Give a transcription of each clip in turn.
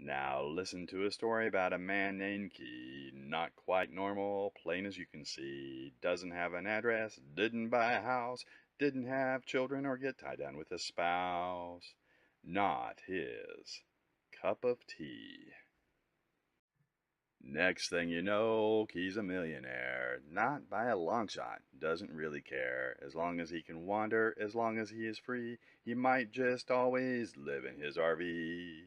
Now listen to a story about a man named Key. Not quite normal, plain as you can see. Doesn't have an address, didn't buy a house, didn't have children or get tied down with a spouse. Not his cup of tea. Next thing you know, Key's a millionaire. Not by a long shot. Doesn't really care. As long as he can wander, as long as he is free, he might just always live in his RV.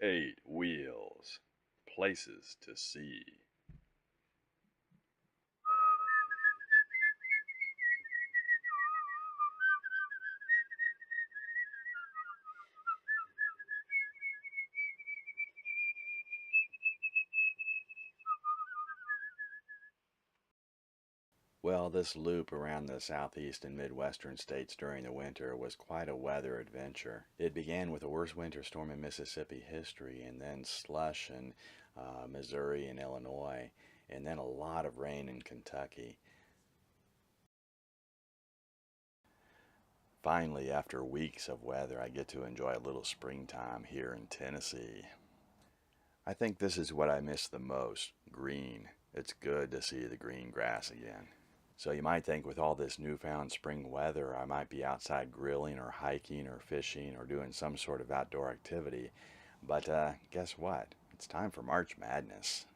8 wheels. Places to see. Well, this loop around the southeast and midwestern states during the winter was quite a weather adventure. It began with the worst winter storm in Mississippi history, and then slush in Missouri and Illinois, and then a lot of rain in Kentucky. Finally, after weeks of weather, I get to enjoy a little springtime here in Tennessee. I think this is what I miss the most, green. It's good to see the green grass again. So you might think with all this newfound spring weather, I might be outside grilling or hiking or fishing or doing some sort of outdoor activity. But guess what? It's time for March Madness.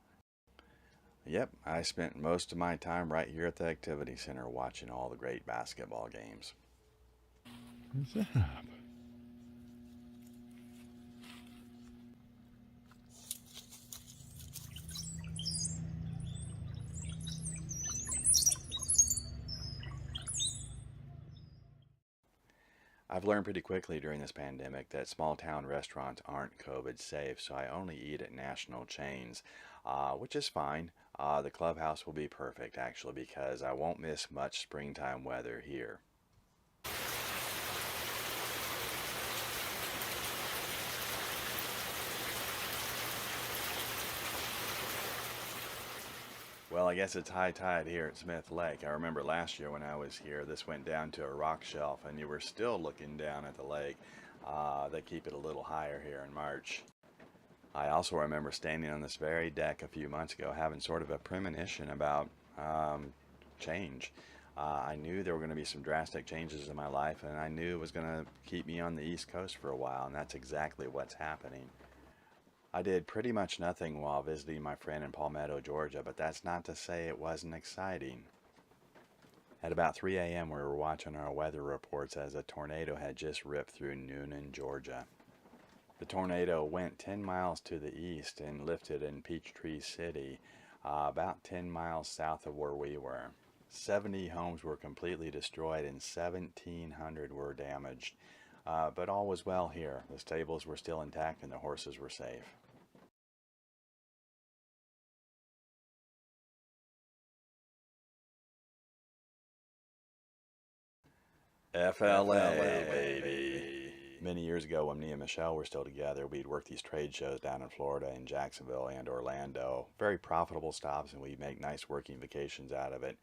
Yep, I spent most of my time right here at the activity center watching all the great basketball games. What's up? I've learned pretty quickly during this pandemic that small town restaurants aren't COVID safe, so I only eat at national chains, which is fine. The clubhouse will be perfect actually because I won't miss much springtime weather here. Well, I guess it's high tide here at Smith Lake. I remember last year when I was here, this went down to a rock shelf and you were still looking down at the lake. They keep it a little higher here in March. I also remember standing on this very deck a few months ago having sort of a premonition about change. I knew there were going to be some drastic changes in my life, and I knew it was going to keep me on the East Coast for a while, and that's exactly what's happening. I did pretty much nothing while visiting my friend in Palmetto, Georgia, but that's not to say it wasn't exciting. At about 3 a.m. we were watching our weather reports as a tornado had just ripped through Noonan, Georgia. The tornado went 10 miles to the east and lifted in Peachtree City, about 10 miles south of where we were. 70 homes were completely destroyed and 1,700 were damaged. But all was well here. The stables were still intact and the horses were safe. FLA, baby. Many years ago when me and Michelle were still together, we'd work these trade shows down in Florida, in Jacksonville and Orlando. Very profitable stops, and we'd make nice working vacations out of it.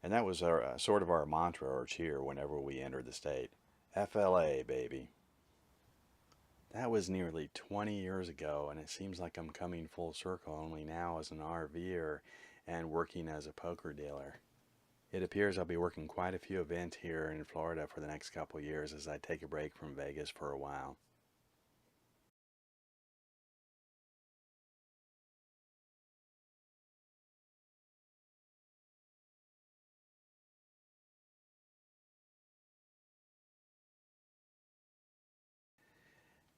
And that was our sort of our mantra or cheer whenever we entered the state. FLA, baby. That was nearly 20 years ago, and it seems like I'm coming full circle only now as an RVer and working as a poker dealer. It appears I'll be working quite a few events here in Florida for the next couple years as I take a break from Vegas for a while.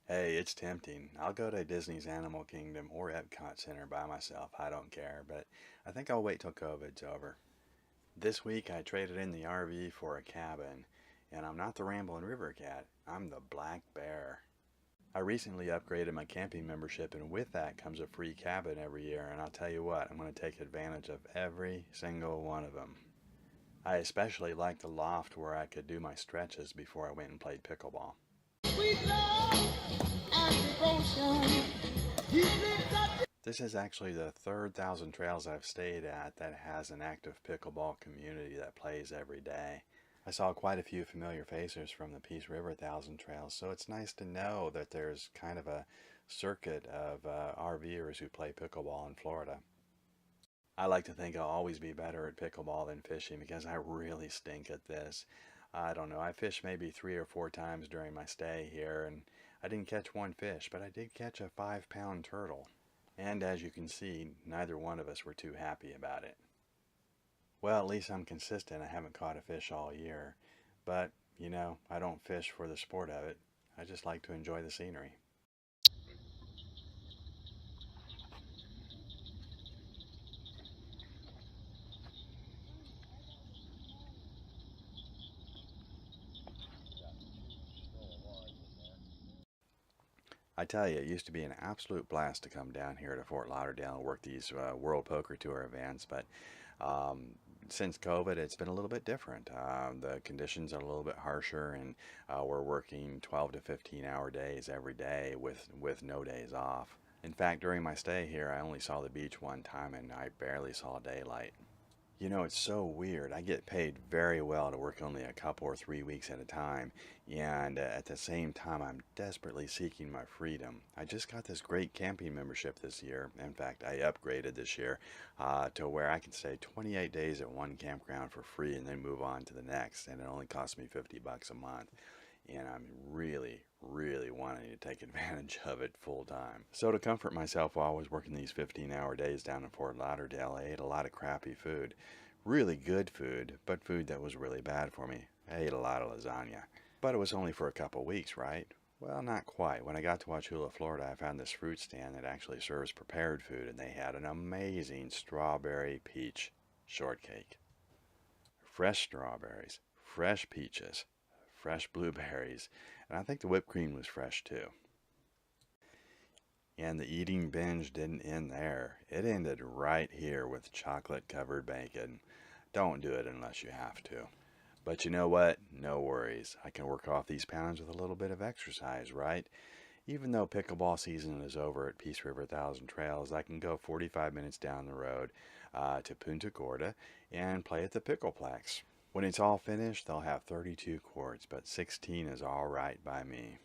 Hey, it's tempting. I'll go to Disney's Animal Kingdom or Epcot Center by myself. I don't care, but I think I'll wait till COVID's over. This week I traded in the RV for a cabin, and I'm not the Ramblin' River Cat. I'm the Black Bear. I recently upgraded my camping membership, and with that comes a free cabin every year, and I'll tell you what, I'm going to take advantage of every single one of them. I especially liked the loft where I could do my stretches before I went and played pickleball. This is actually the third Thousand Trails I've stayed at that has an active pickleball community that plays every day. I saw quite a few familiar faces from the Peace River Thousand Trails, so it's nice to know that there's kind of a circuit of RVers who play pickleball in Florida. I like to think I'll always be better at pickleball than fishing because I really stink at this. I don't know, I fished maybe 3 or 4 times during my stay here, and I didn't catch one fish, but I did catch a 5-pound turtle. And as you can see, neither one of us were too happy about it. Well, at least I'm consistent. I haven't caught a fish all year. But, I don't fish for the sport of it. I just like to enjoy the scenery. I tell you, it used to be an absolute blast to come down here to Fort Lauderdale and work these World Poker Tour events, but um, since COVID, it's been a little bit different. The conditions are a little bit harsher, and we're working 12 to 15-hour days every day with no days off. In fact, during my stay here, I only saw the beach one time, and I barely saw daylight. It's so weird. I get paid very well to work only a couple or 3 weeks at a time, and at the same time, I'm desperately seeking my freedom. I just got this great camping membership this year. In fact, I upgraded this year to where I can stay 28 days at one campground for free and then move on to the next, and it only costs me $50 a month. And I'm really, really wanting to take advantage of it full time. So to comfort myself while I was working these 15-hour days down in Fort Lauderdale, I ate a lot of crappy food. Really good food, but food that was really bad for me. I ate a lot of lasagna. But it was only for a couple weeks, right? Well, not quite. When I got to Wauchula, Florida, I found this fruit stand that actually serves prepared food, and they had an amazing strawberry peach shortcake. Fresh strawberries, fresh peaches, fresh blueberries, and I think the whipped cream was fresh too. And the eating binge didn't end there. It ended right here with chocolate covered bacon. Don't do it unless you have to. But you know what? No worries. I can work off these pounds with a little bit of exercise, right? Even though pickleball season is over at Peace River Thousand Trails, I can go 45 minutes down the road to Punta Gorda and play at the PicklePlex. When it's all finished, they'll have 32 courts, but 16 is all right by me.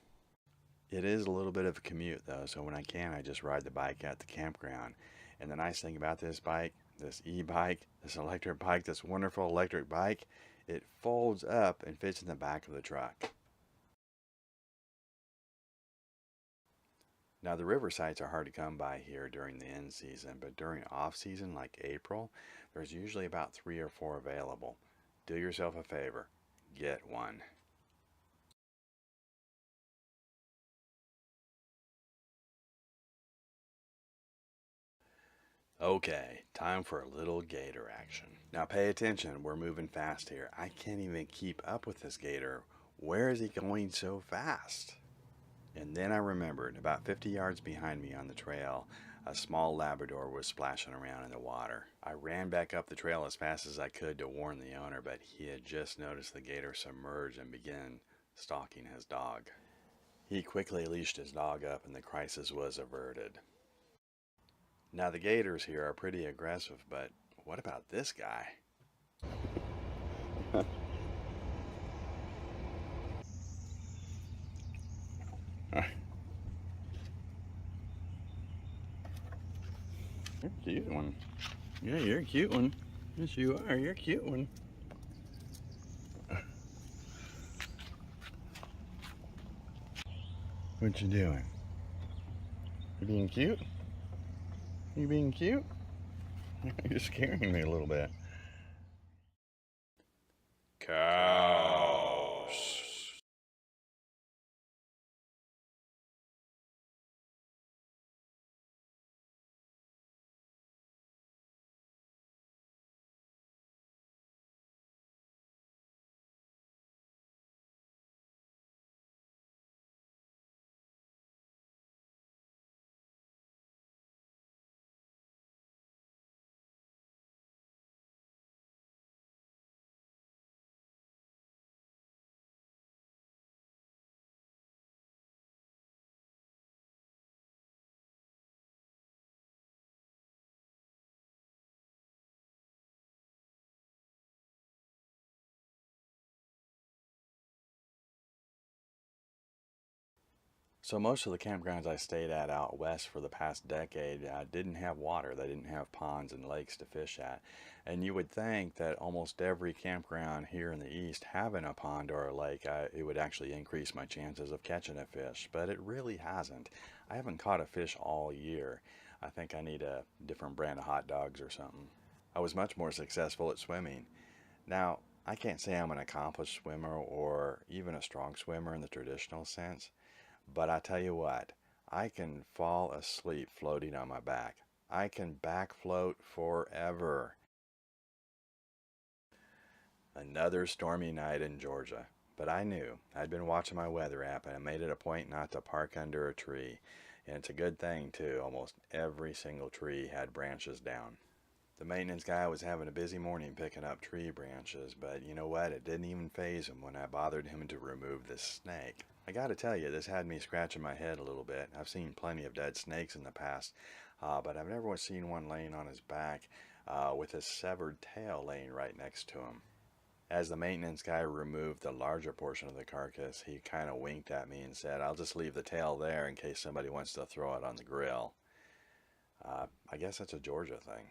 It is a little bit of a commute though, so when I can, I just ride the bike at the campground. And the nice thing about this bike, this e-bike, this electric bike, this wonderful electric bike, it folds up and fits in the back of the truck. Now the river sites are hard to come by here during the in season, but during off season like April, there's usually about 3 or 4 available. Do yourself a favor, get one. Okay, time for a little gator action. Now pay attention, we're moving fast here. I can't even keep up with this gator. Where is he going so fast? And then I remembered, about 50 yards behind me on the trail, a small Labrador was splashing around in the water. I ran back up the trail as fast as I could to warn the owner, but he had just noticed the gator submerge and began stalking his dog. He quickly leashed his dog up and the crisis was averted. Now the gators here are pretty aggressive, but what about this guy? You're a cute one. Yeah, you're a cute one. Yes, you are. You're a cute one. What you doing? You being cute? You being cute? You're scaring me a little bit. Cows. So most of the campgrounds I stayed at out west for the past decade didn't have water. They didn't have ponds and lakes to fish at. And you would think that almost every campground here in the east having a pond or a lake, it would actually increase my chances of catching a fish. But it really hasn't. I haven't caught a fish all year. I think I need a different brand of hot dogs or something. I was much more successful at swimming. Now, I can't say I'm an accomplished swimmer or even a strong swimmer in the traditional sense. But I tell you what, I can fall asleep floating on my back. I can back float forever. Another stormy night in Georgia. But I knew. I'd been watching my weather app and I made it a point not to park under a tree. And it's a good thing too. Almost every single tree had branches down. The maintenance guy was having a busy morning picking up tree branches, but you know what? It didn't even faze him when I bothered him to remove this snake. I gotta tell you, this had me scratching my head a little bit. I've seen plenty of dead snakes in the past, but I've never seen one laying on his back with his severed tail laying right next to him. As the maintenance guy removed the larger portion of the carcass, he kind of winked at me and said, "I'll just leave the tail there in case somebody wants to throw it on the grill." I guess that's a Georgia thing.